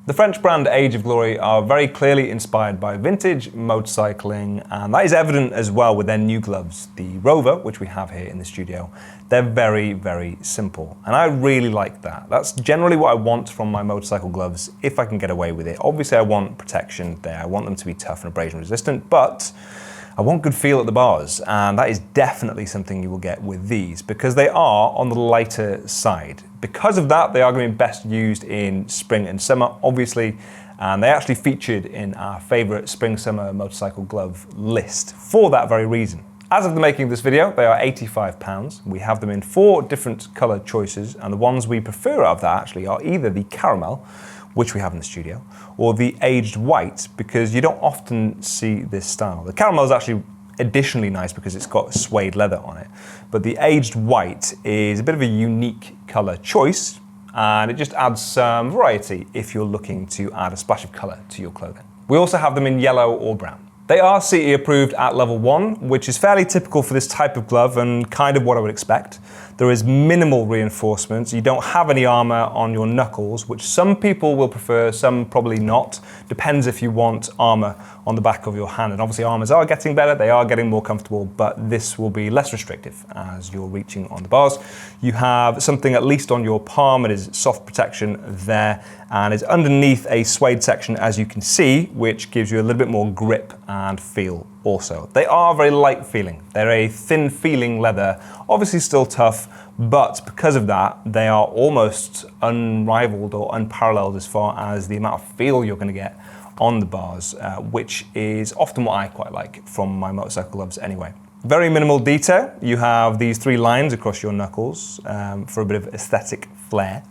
The French brand Age of Glory are very clearly inspired by vintage motorcycling, and that is evident as well with their new gloves, the Rover, which we have here in the studio. They're very, very simple, and I really like that. That's generally what I want from my motorcycle gloves, if I can get away with it. Obviously, I want protection there. I want them to be tough and abrasion resistant, but I want good feel at the bars, and that is definitely something you will get with these because they are on the lighter side. Because of that, they are going to be best used in spring and summer, obviously, and they actually featured in our favorite spring-summer motorcycle glove list for that very reason. As of the making of this video, they are £85. We have them in 4 different color choices, and the ones we prefer out of that actually are either the caramel, which we have in the studio, or the aged white, because you don't often see this style. The caramel is actually additionally nice because it's got suede leather on it, but the aged white is a bit of a unique color choice, and it just adds some variety if you're looking to add a splash of color to your clothing. We also have them in yellow or brown. They are CE approved at level 1, which is fairly typical for this type of glove and kind of what I would expect. There is minimal reinforcements. You don't have any armor on your knuckles, which some people will prefer, some probably not. Depends if you want armor on the back of your hand. And obviously armors are getting better, they are getting more comfortable, but this will be less restrictive as you're reaching on the bars. You have something at least on your palm. It is soft protection there, and it's underneath a suede section, as you can see, which gives you a little bit more grip and feel also. They are very light feeling. They're a thin feeling leather, obviously still tough, but because of that, they are almost unrivaled or unparalleled as far as the amount of feel you're going to get on the bars, which is often what I quite like from my motorcycle gloves anyway. Very minimal detail. You have these 3 lines across your knuckles for a bit of aesthetic flair.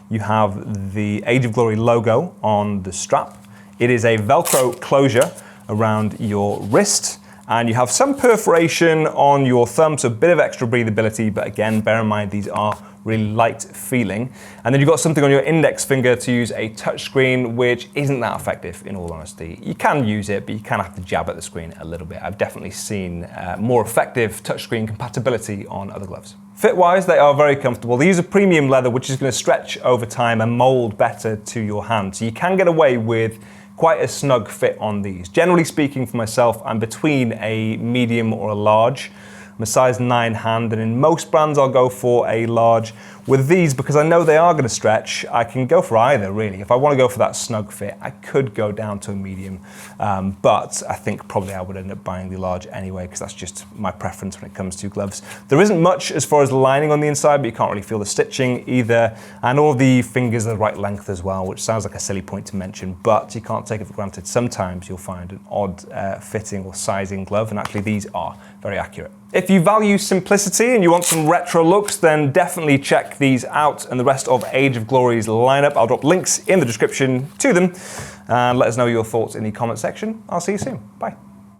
You have the Age of Glory logo on the strap. It is a Velcro closure around your wrist, and you have some perforation on your thumb, so a bit of extra breathability, but again, bear in mind these are really light feeling. And then you've got something on your index finger to use a touch screen, which isn't that effective in all honesty. You can use it, but you kind of have to jab at the screen a little bit. I've definitely seen more effective touchscreen compatibility on other gloves. Fit-wise, they are very comfortable. They use a premium leather, which is going to stretch over time and mold better to your hand. So you can get away with quite a snug fit on these. Generally speaking, for myself, I'm between a medium or a large. I'm a size 9 hand, and in most brands I'll go for a large. With these, because I know they are going to stretch, I can go for either really. If I want to go for that snug fit, I could go down to a medium, but I think probably I would end up buying the large anyway, because that's just my preference when it comes to gloves. There isn't much as far as the lining on the inside, but you can't really feel the stitching either, and all the fingers are the right length as well, which sounds like a silly point to mention, but you can't take it for granted. Sometimes you'll find an odd fitting or sizing glove, and actually these are very accurate. If you value simplicity and you want some retro looks, then definitely check these out and the rest of Age of Glory's lineup. I'll drop links in the description to them, and let us know your thoughts in the comment section. I'll see you soon. Bye.